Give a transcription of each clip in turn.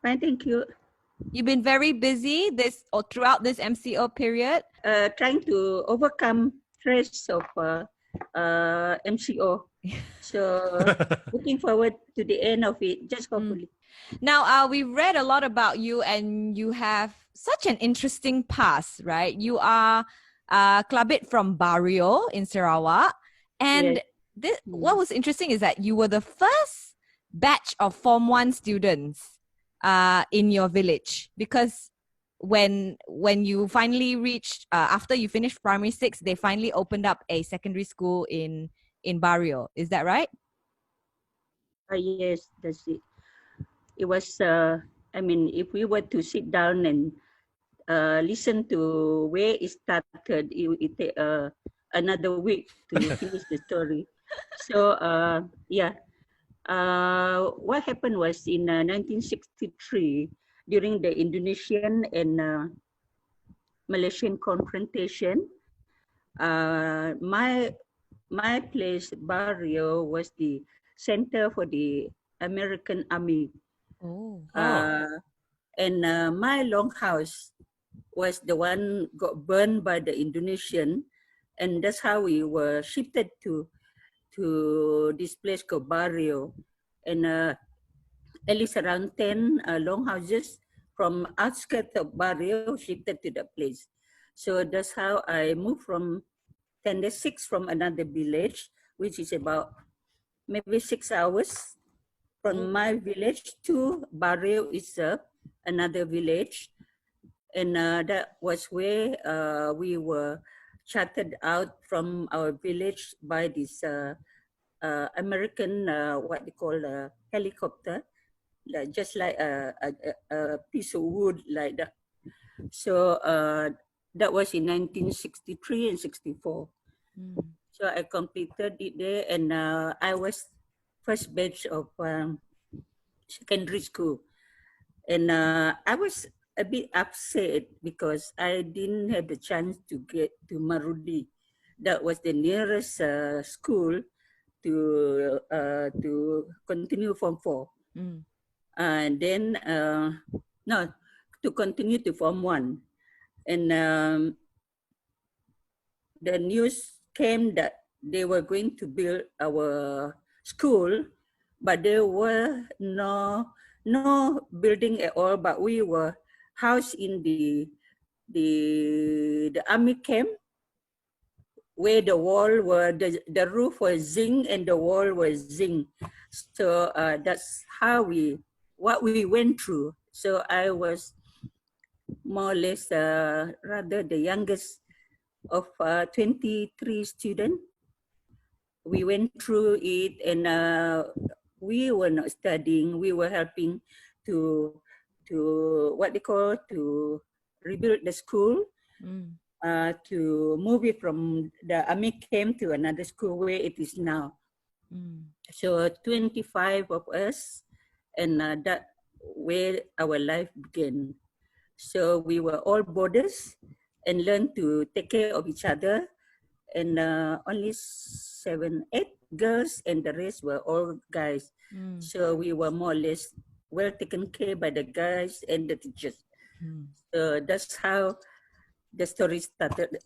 Fine, thank you. You've been very busy throughout this MCO period. Trying to overcome stress of MCO. So looking forward to the end of it, just hopefully. Now, we read a lot about you, and you have such an interesting past, right? You are Klabit from Bario in Sarawak. And what was interesting is that you were the first batch of Form 1 students in your village, because when you finally reached, after you finished primary 6, they finally opened up a secondary school in Bario. Is that right? Yes, that's it. It was, I mean, if we were to sit down and listen to where it started, it take another week to finish the story. So, what happened was in 1963, during the Indonesian and Malaysian confrontation, my place, Bario, was the center for the American Army. And my longhouse was the one got burned by the Indonesian, and that's how we were shifted to this place called Bario. And at least around 10 longhouses from outskirts of Bario shifted to the place. So that's how I moved from Tender 6 from another village, which is about maybe 6 hours from my village to Bario itself, another village. And that was where we were chartered out from our village by this American, what they call a helicopter, just like a piece of wood like that. So that was in 1963 and 64. So I completed it there, and I was first batch of secondary school. And I was a bit upset because I didn't have the chance to get to Marudi. That was the nearest school to continue Form 4. And then, no, to continue to Form 1. And the news came that they were going to build our school, but there were no building at all, but we were housed in the army camp, where the wall were, the roof was zinc and the wall was zinc. So that's how what we went through. So I was more or less rather the youngest of 23 students. We went through it, and we were not studying. We were helping to what they call to rebuild the school, to move it from the army camp to another school where it is now. So 25 of us, and that where our life began. So we were all boarders and learned to take care of each other. And only 7, 8 girls, and the rest were all guys. So we were more or less well taken care by the guys and the teachers. So that's how the story started.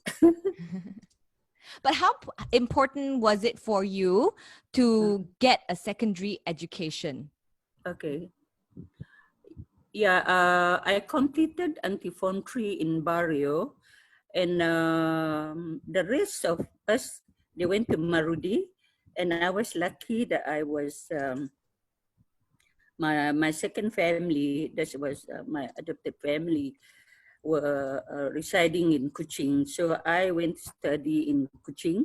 But how important was it for you to get a secondary education? Okay. Yeah, I completed Form 3 in Bario, and the rest of us, they went to Marudi, and I was lucky that I was my second family, that was my adopted family, were residing in Kuching. So I went to study in Kuching,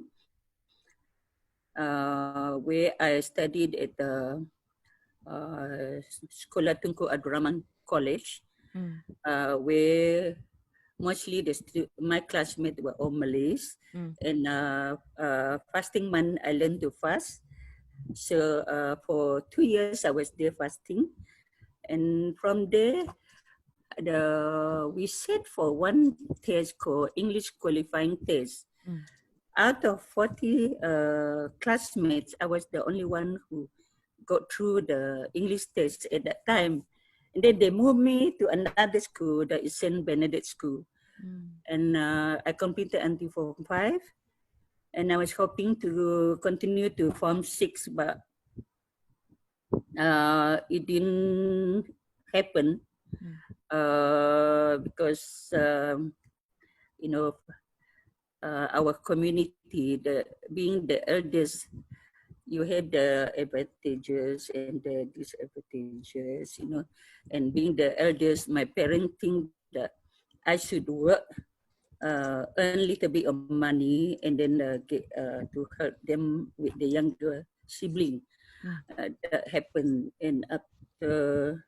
where I studied at the Sekolah Tunku Abdul College, where mostly my classmates were all Malays. And fasting month, I learned to fast. So for 2 years, I was there fasting. And from there, we set for one test called English qualifying test. Out of 40 classmates, I was the only one who got through the English test at that time. And then they moved me to another school, that is Saint Benedict School. And I completed until Form 5. And I was hoping to continue to Form 6, but it didn't happen because, you know, our community, being the eldest, you had the advantages and the disadvantages, you know. And being the eldest, my parents think that I should work, earn a little bit of money, and then get to help them with the younger sibling. That happened, and after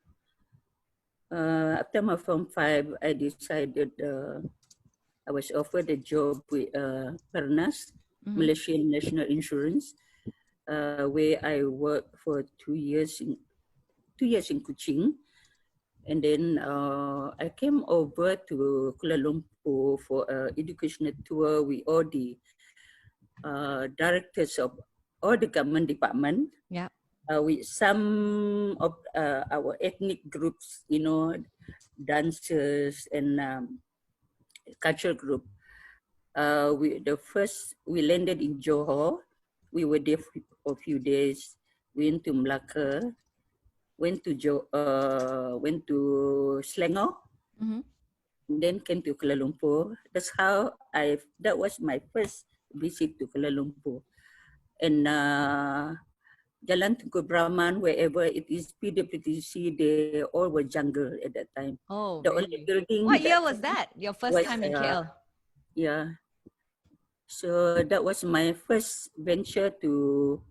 my Form 5, I decided I was offered a job with Pernas, Malaysian National Insurance, where I worked for 2 years in Kuching. And then I came over to Kuala Lumpur for an educational tour with all the directors of all the government department. Yeah. With some of our ethnic groups, you know, dancers and cultural group. We landed in Johor. We were there for a few days. Went to Melaka, went to Selangor, then came to Kuala Lumpur. That was my first visit to Kuala Lumpur. And Jalan Tunku Brahman, wherever it is, PWTC, they all were jungle at that time. Oh, the really? only building. What year was that? Your first time in KL? Yeah. So that was my first venture to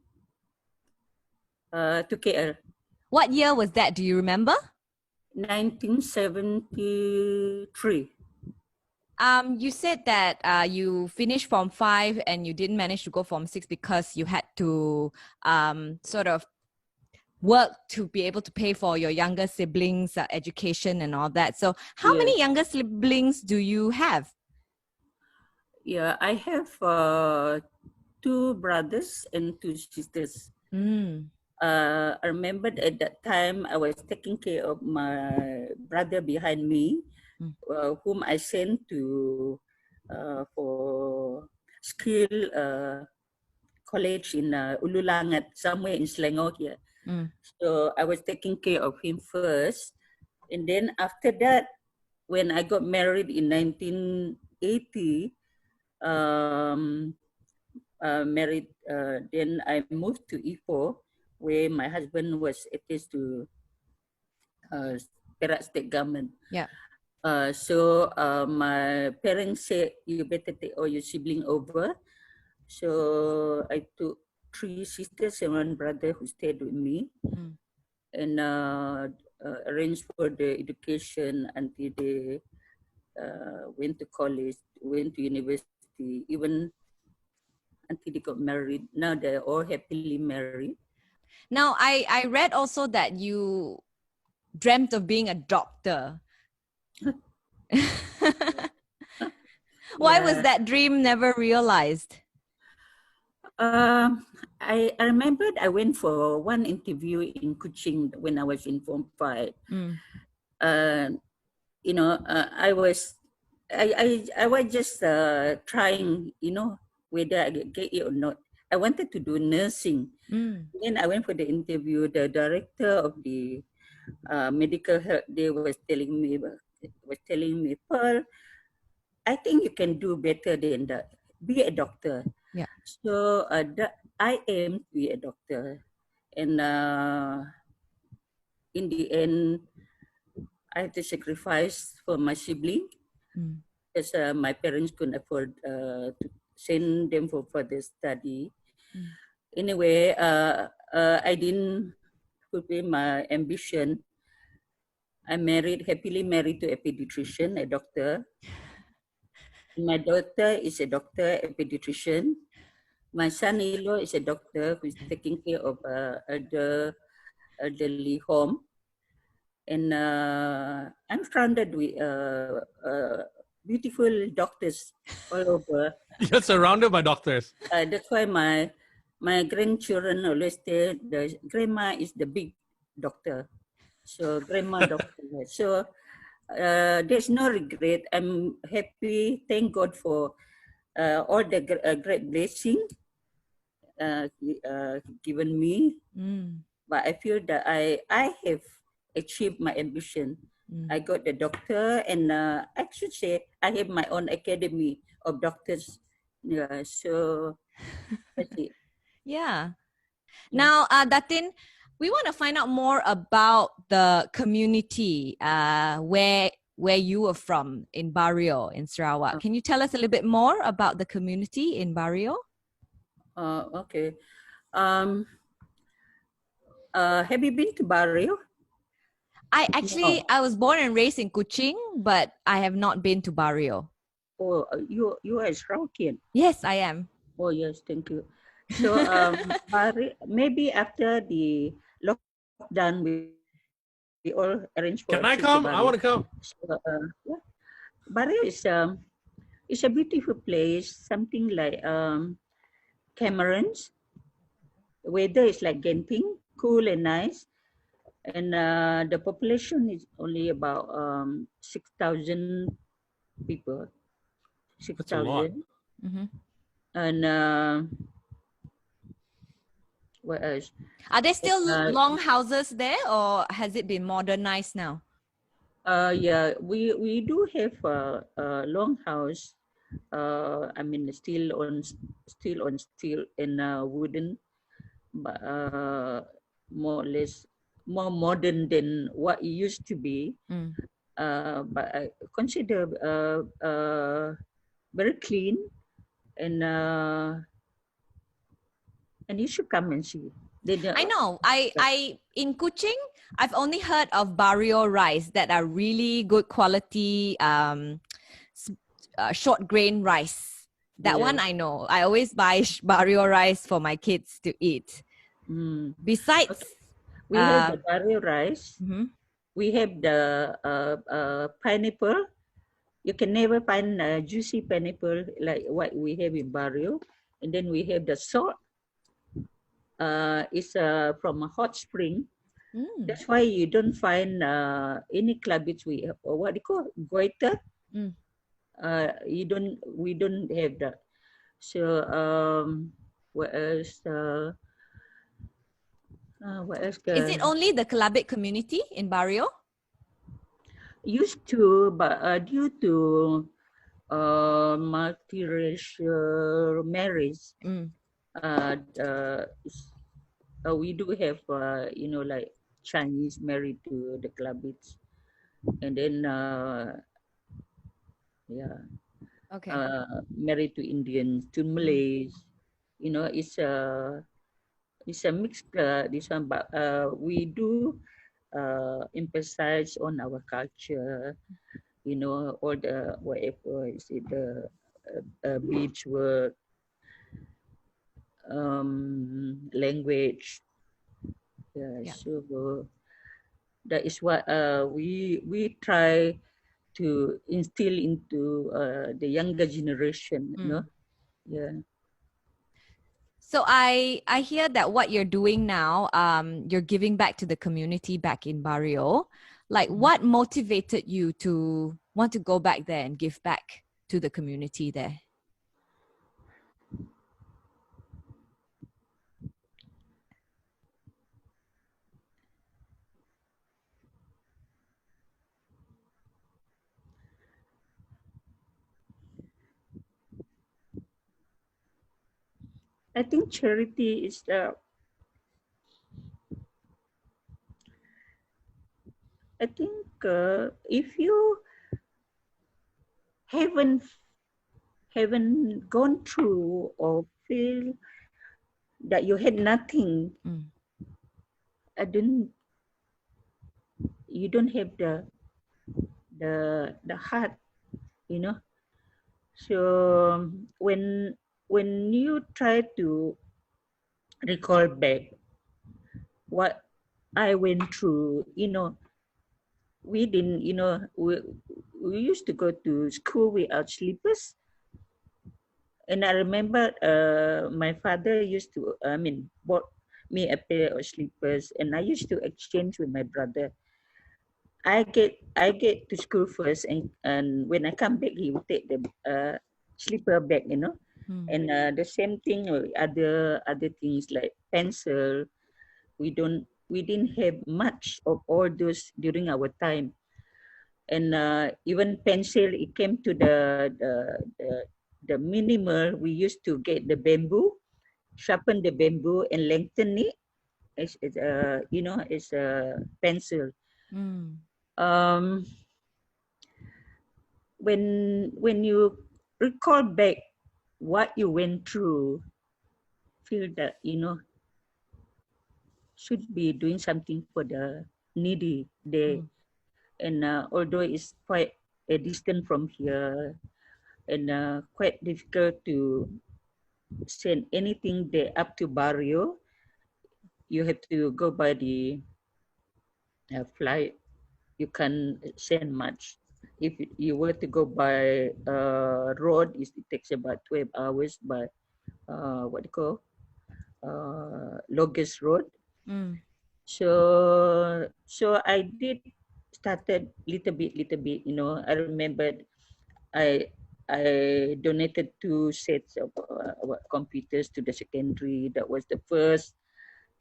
KL. What year was that? Do you remember? 1973. You said that you finished Form 5 and you didn't manage to go Form 6 because you had to sort of work to be able to pay for your younger siblings' education and all that. So how many younger siblings do you have? Yeah, I have 2 brothers and 2 sisters. I remember at that time I was taking care of my brother behind me, whom I sent to for skill college in Ululangat, somewhere in Selangor here. So I was taking care of him first. And then after that, when I got married in 1980, then I moved to Ipoh, where my husband was attached to Perak State Government. Yeah. So my parents said, you better take all your sibling over. So I took 3 sisters and 1 brother who stayed with me, and arranged for the education until they went to college, went to university, even until they got married. Now they're all happily married. Now, I read also that you dreamt of being a doctor. Why was that dream never realized? I remembered I went for one interview in Kuching when I was in Form 5. You know, I was just trying, you know, whether I get it or not. I wanted to do nursing. Then I went for the interview. The director of the medical health day was telling me, Pearl, I think you can do better than that. Be a doctor. Yeah. So I aim to be a doctor, and in the end, I had to sacrifice for my sibling, because my parents couldn't afford to send them for further study. Anyway, I didn't fulfill my ambition. I happily married to a pediatrician, a doctor. My daughter is a doctor, a pediatrician. My son-in-law is a doctor who is taking care of elderly home. And I'm surrounded with beautiful doctors all over. You're surrounded by doctors. That's why my grandchildren always say the grandma is the big doctor. So grandma doctor. So there's no regret. I'm happy. Thank God for all the great blessing given me. Mm. But I feel that I have achieved my ambition. Mm. I got the doctor, and I should say I have my own academy of doctors. Yeah, so that's it. Yeah. Yeah. Now, Datin, we want to find out more about the community where you were from in Bario in Sarawak. Can you tell us a little bit more about the community in Bario? Okay. Um, have you been to Bario? No. I was born and raised in Kuching, but I have not been to Bario. Oh, you are Sraukian. Yes, I am. Oh yes, thank you. So maybe after the lockdown, we all arrange for a trip to Can I Bario. come? I want to come. So yeah, Bario is a beautiful place. Something like Cameron's. The weather is like Genting, cool and nice, and the population is only about 6,000 people. That's a lot. 6,000, Mm-hmm. and what else? Are there still long houses there, or has it been modernized now? Yeah, we do have a long house. I mean, still on steel and wooden, but more or less more modern than what it used to be. Mm. But I consider very clean, and you should come and see. I know. I in Kuching, I've only heard of Bario rice that are really good quality short grain rice. That one I know. I always buy Bario rice for my kids to eat. Mm. Besides, we have the Bario rice. Mm-hmm. We have the pineapple. You can never find a juicy pineapple like what we have in Bario. And then we have the salt. It's from a hot spring. Mm. That's why you don't find any cabbage or what do you call goiter. Mm. We don't have that. So what else? What else? Is it only the Kelabit community in Bario? Used to, but due to multiracial marriage, we do have like Chinese married to the Klabits, and then Okay. Married to Indians, to Malays. It's a mixed this one, but we do emphasize on our culture. All the whatever is it the beach work, language. Yeah. So that is what we try to instill into the younger generation. Yeah. So I hear that what you're doing now, you're giving back to the community back in Bario. Like, what motivated you to want to go back there and give back to the community there? I think charity is I think if you haven't gone through or feel that you had nothing, you don't have the heart, So when you try to recall back what I went through, we didn't, we used to go to school without slippers. And I remember my father used to, bought me a pair of slippers, and I used to exchange with my brother. I get to school first, and when I come back, he will take the slipper bag, you know, and the same thing with other things like pencil. We didn't have much of all those during our time, and even pencil, it came to the minimal. We used to get the bamboo, sharpen the bamboo, and lengthen it. It's you know, it's a pencil. Um, when you recall back what you went through, feel that, you know, should be doing something for the needy there. And although it's quite a distance from here, and quite difficult to send anything there up to Bario, you have to go by the flight. You can send much. If you were to go by road, it takes about 12 hours by what do you call Logis Road. So I did started little bit. You know, I remembered I donated 2 sets of computers to the secondary. That was the first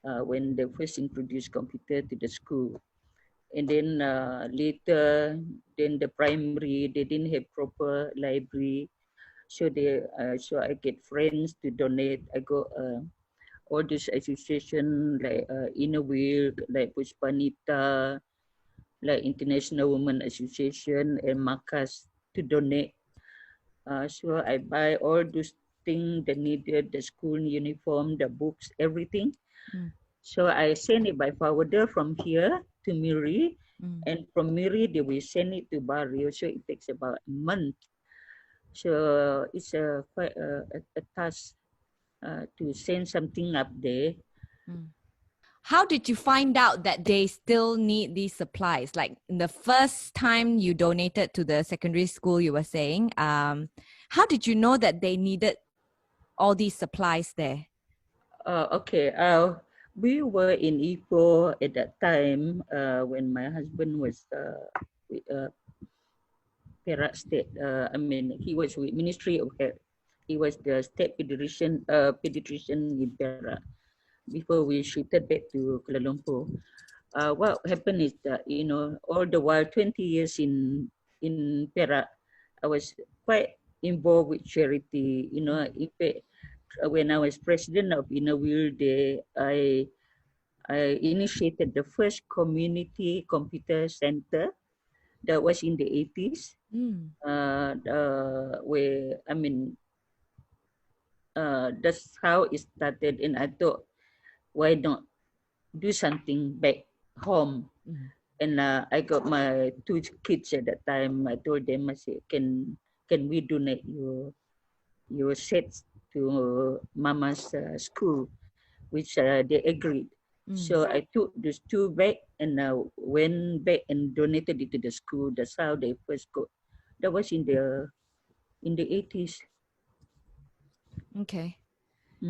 when they first introduced computer to the school. And then later, then the primary, they didn't have proper library, so so I get friends to donate. I go all this association like Inner Wheel, like Pushpanita, like International Women Association, and Marcus to donate. So I buy all those things that needed, the school uniform, the books, everything. So I send it by forwarder from here to Miri, and from Miri they will send it to Bario. So it takes about a month. So it's quite a task to send something up there. How did you find out that they still need these supplies? Like the first time you donated to the secondary school, you were saying, how did you know that they needed all these supplies there? Okay. We were in Ipoh at that time when my husband was Perak State. I mean, he was with Ministry of Health. He was the state pediatrician in Perak before we shifted back to Kuala Lumpur. What happened is that, you know, all the while 20 years in Perak, I was quite involved with charity. You know, in fact, when I was president of Inner Wheel Day, I initiated the first community computer center that was in the 80s. Where, I mean, that's how it started. And I thought, why not do something back home? And I got my 2 kids at that time. I told them, I said, can we donate your sets to Mama's school, which they agreed. So I took those 2 back and went back and donated it to the school. That's how they first got. That was in the 80s. Okay.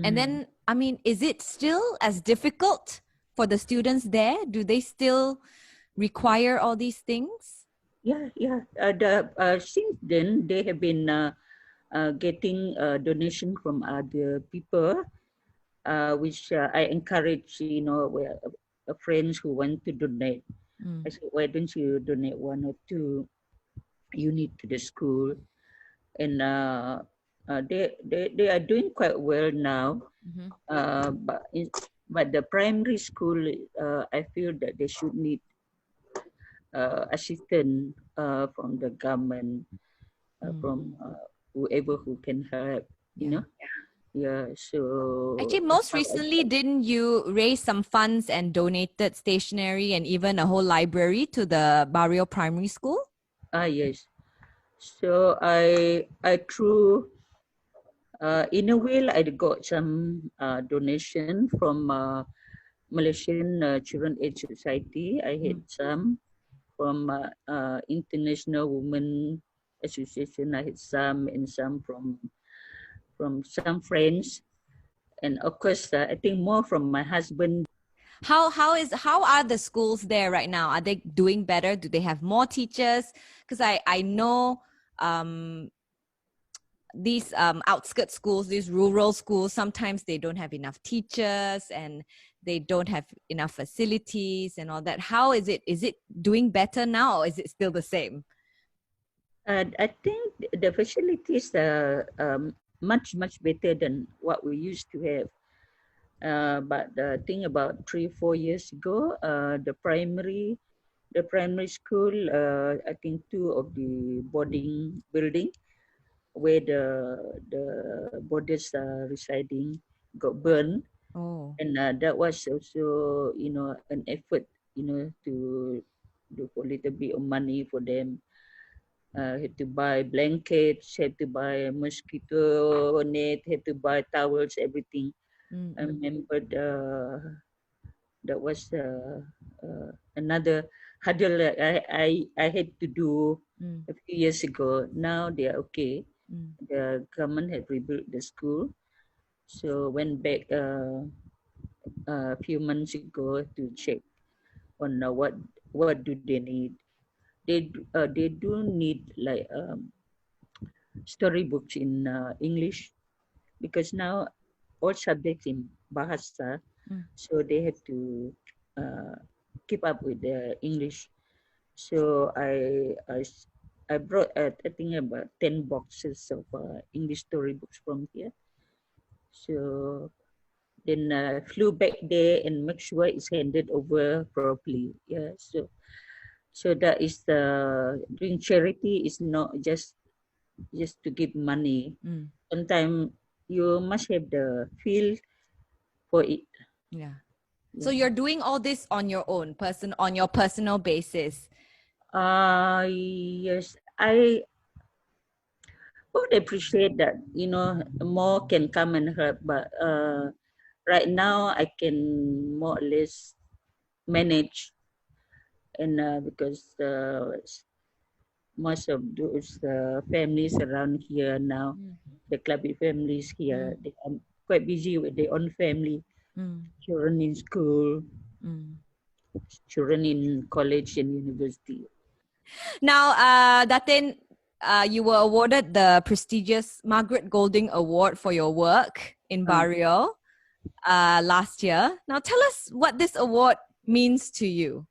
And then, I mean, is it still as difficult for the students there? Do they still require all these things? Yeah. Since then, they have been getting donation from other people, which I encourage, you know, friends who want to donate. I said, why don't you donate 1 or 2 unit to the school? And they are doing quite well now. But the primary school, I feel that they should need assistance from the government, from whoever who can help, you know. Yeah, so actually, most recently, didn't you raise some funds and donated stationery and even a whole library to the Bario Primary School? Yes. So I through in a way, I got some donation from Malaysian Children Aid Society. I had some from International Women Association. I had some, and some from some friends, and of course, I think more from my husband. How are the schools there right now? Are they doing better? Do they have more teachers? Because I know these outskirt schools, these rural schools, sometimes they don't have enough teachers and they don't have enough facilities and all that. How is it? Is it doing better now, or is it still the same? I think the facilities are much better than what we used to have. But the thing about 3-4 years ago, the primary school, I think two of the boarding building where the boarders are residing got burned. Oh. And that was also, an effort, to do for a little bit of money for them. Had to buy blankets, had to buy mosquito net, had to buy towels, everything. I remember that was another hurdle that I had to do a few years ago. Now they are okay. The government had rebuilt the school. So went back a few months ago to check on what do they need. They do need like storybooks in English, because now all subjects in Bahasa, so they have to uh, keep up with the English. So I brought I think about 10 boxes of English storybooks from here. So then flew back there and make sure it's handed over properly. Yeah, so that is the doing charity is not just to give money. Sometimes you must have the feel for it. Yeah. So you're doing all this on your own, on your personal basis. Yes, I would appreciate that. More can come and help, but right now I can more or less manage, and because most of those families around here now, the clubby families here, they are quite busy with their own family, children in school, children in college and university. Now, Datin, you were awarded the prestigious Margarette Golding Award for your work in Bario last year. Now, tell us what this award means to you.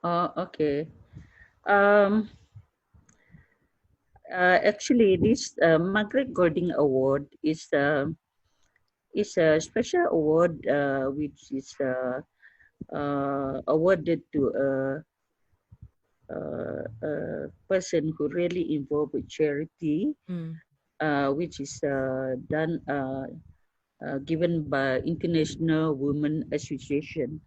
Okay. Actually, this Margarette Golding Award is a special award which is awarded to a person who really involved with charity, which is given by International Women Association.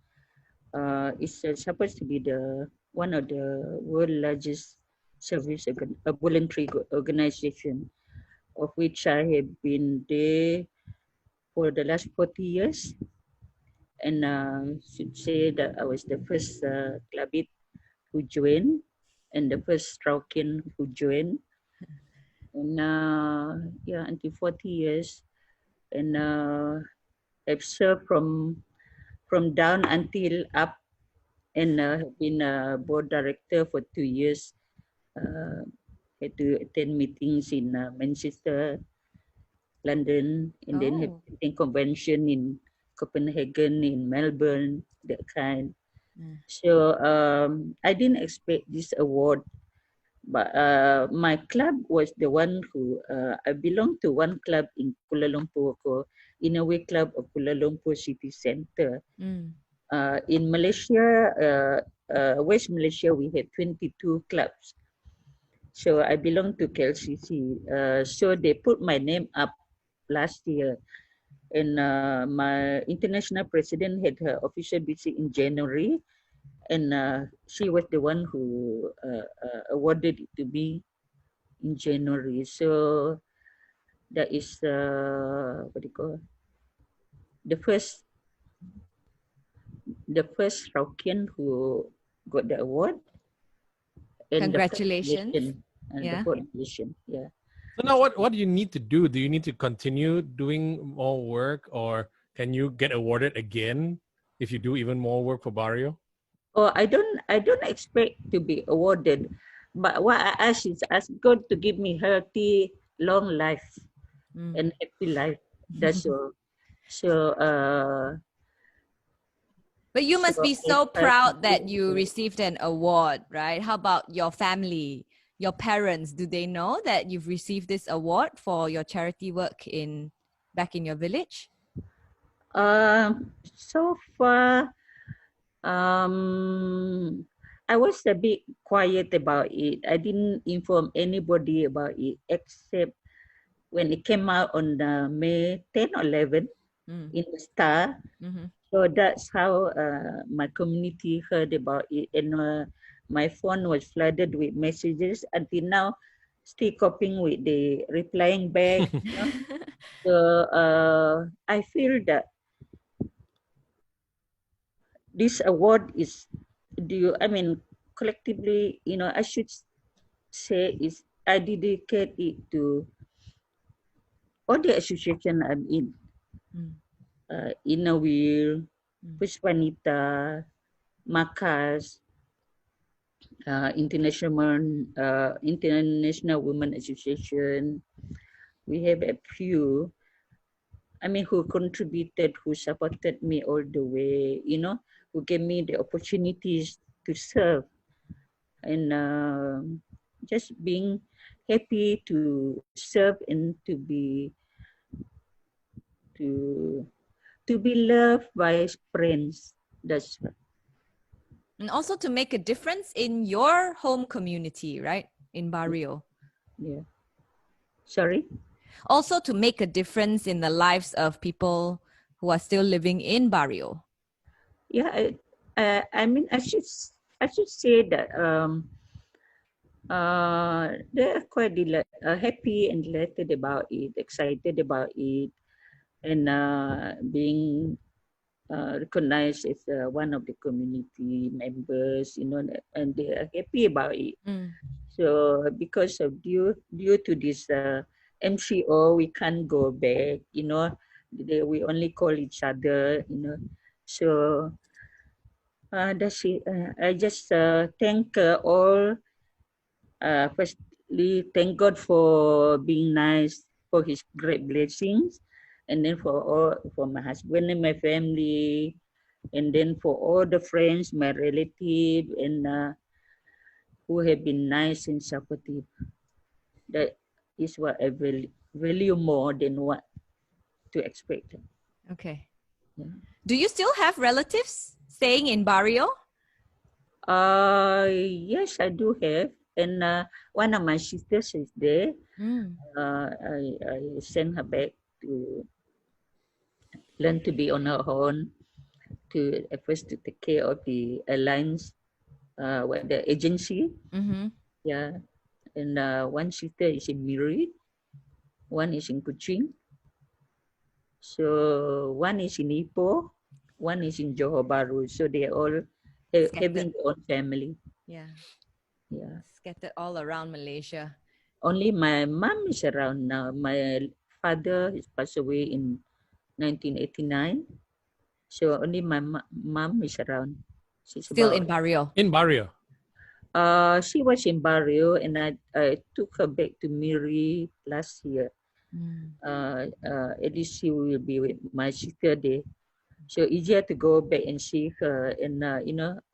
It's supposed to be the one of the world largest service voluntary organization, of which I have been there for the last 40 years. And should say that I was the first clubit who joined and the first Straukian who joined. And until 40 years. And I've served from down until up, and have been a board director for 2 years. Had to attend meetings in Manchester, London, and then have attend convention in Copenhagen, in Melbourne, that kind. So I didn't expect this award, but my club was the one who I belong to one club in Kuala Lumpur called Inaway Club of Kuala Lumpur City Centre. In Malaysia, West Malaysia, we had 22 clubs. So I belong to KLCC. So they put my name up last year. And my international president had her official visit in January. And she was the one who awarded it to me in January. So that is, what do you call, the first Raukian who got the award. And congratulations. The foundation. Yeah. So now what do you need to do? Do you need to continue doing more work, or can you get awarded again? if you do even more work for Bario? Oh, I don't expect to be awarded, but what I ask God to give me healthy, long life and happy life. That's all. So But you must be so I proud that you received an award, right? How about your family, your parents? Do they know that you've received this award for your charity work back in your village? So far, I was a bit quiet about it. I didn't inform anybody about it except when it came out on May 10 or 11 in the Star. So that's how my community heard about it, and my phone was flooded with messages. Until now, still coping with the replying back. So I feel that this award is due. I mean, collectively, I should say is I dedicate it to all the association I'm in. Inner Wheel, Pushpanita, Makas, International Women Association. We have a few, who contributed, who supported me all the way, who gave me the opportunities to serve, and just being happy to serve and to to be loved by friends. That's what. And also to make a difference in your home community, right? In Bario. Yeah. Sorry? Also to make a difference in the lives of people who are still living in Bario. Yeah, I should say that they are quite happy and delighted about it, excited about it, and being recognized as one of the community members, and they are happy about it. So because of due to this MCO, we can't go back. We only call each other. So that's it. I just thank all. Firstly, thank God for being nice, for His great blessings, and then for my husband and my family, and then for all the friends, my relative, and who have been nice and supportive. That is what I value more than what to expect. Okay. Yeah. Do you still have relatives staying in Bario? Yes, I do have, and one of my sisters is there. I sent her back to learn to be on her own, to at first to take care of the airlines, the agency. Yeah, and one sister is in Miri, one is in Kuching, so one is in Ipoh, one is in Johor Bahru. So they are all having their own family. Yeah. Yeah. Scattered all around Malaysia. Only my mom is around now. My father has passed away in 1989. So only my mom is around. She's still in Bario. In Bario. She was in Bario, and I took her back to Miri last year. At least she will be with my sister there. So easier to go back and see her. And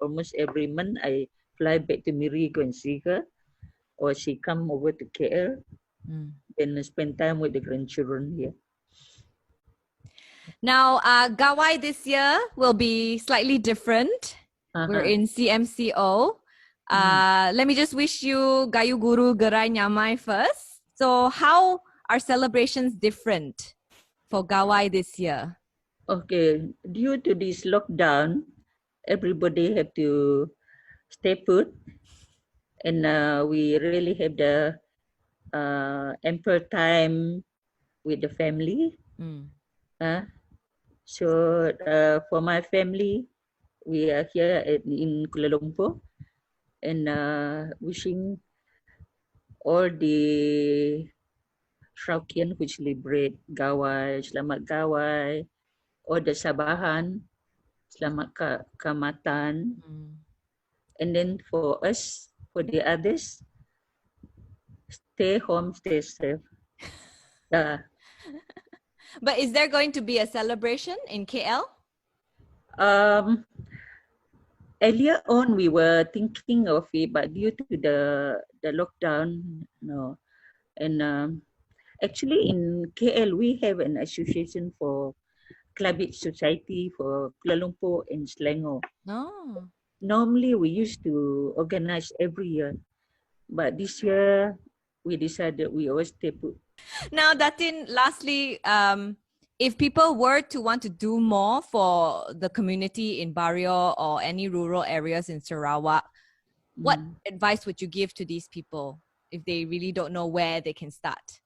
almost every month I fly back to Miri, go and see her, or she come over to KL, and spend time with the grandchildren here. Now, Gawai this year will be slightly different. We're in CMCO. Let me just wish you Gayu Guru Gerai Nyamai first. So how are celebrations different for Gawai this year? Okay, due to this lockdown, everybody have to stay put, and we really have the ample time with the family. So for my family, we are here in Kuala Lumpur, and wishing all the Shaukian who celebrate Gawai, Selamat Gawai, all the Sabahan, selamat keselamatan. Mm. And then for us, for the others, stay home, stay safe. But is there going to be a celebration in KL? Earlier on, we were thinking of it, but due to the lockdown, no. And actually, in KL, we have an association for Clubbage Society for Kuala Lumpur and Selangor. No. Normally, we used to organize every year, but this year we decided we always stay put. Now, Datin, lastly, if people were to want to do more for the community in Bario or any rural areas in Sarawak, what advice would you give to these people if they really don't know where they can start?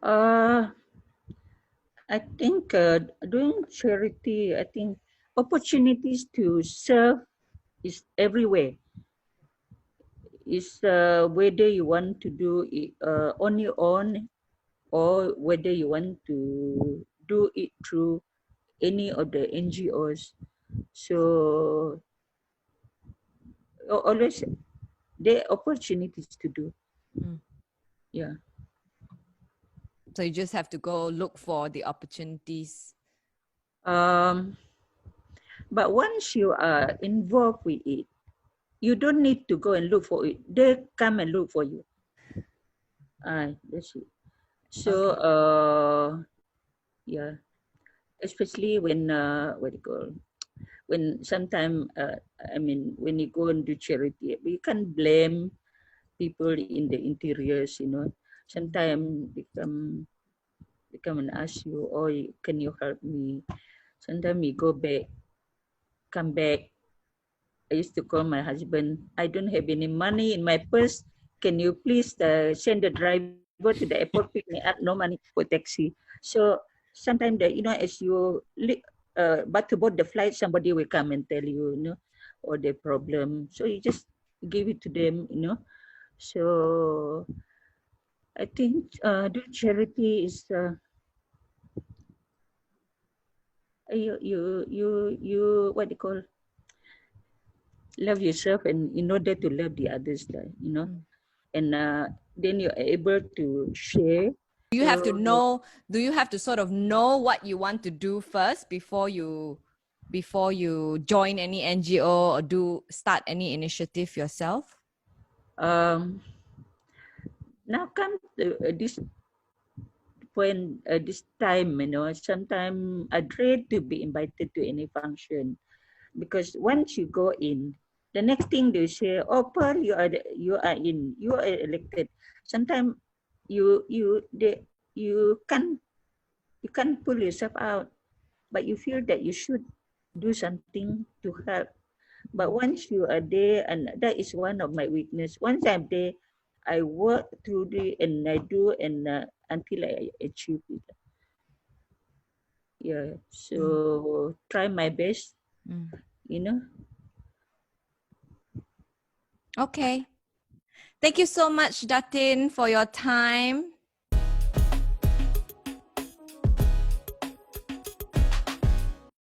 I think doing charity, I think opportunities to serve is everywhere. It's whether you want to do it on your own or whether you want to do it through any of the NGOs. So always there are opportunities to do. Yeah. So you just have to go look for the opportunities. But once you are involved with it, you don't need to go and look for it. They come and look for you. That's it. So yeah, especially when what do you call, when sometimes I mean when you go and do charity, we can't blame people in the interiors. You know, sometimes they come and ask you, "Oh, can you help me?" Sometimes we come back. I used to call my husband, I don't have any money in my purse. Can you please send the driver to the airport, pick me up? No money for taxi. So sometimes, as you but to board the flight, somebody will come and tell you, or the problem. So you just give it to them, So I think doing charity is you what do you call, love yourself, and in order to love the others, and then you're able to share. Do you have to know, do you have to sort of know what you want to do first before you join any NGO or start any initiative yourself? Now come to this point, this time, sometimes I dread to be invited to any function, because once you go in, the next thing they say, "Oh, Pearl, you are elected." Sometimes you can't pull yourself out, but you feel that you should do something to help. But once you are there, and that is one of my weakness. Once I'm there, I work through and I do, and until I achieve it. Yeah. So try my best. Okay. Thank you so much, Datin, for your time.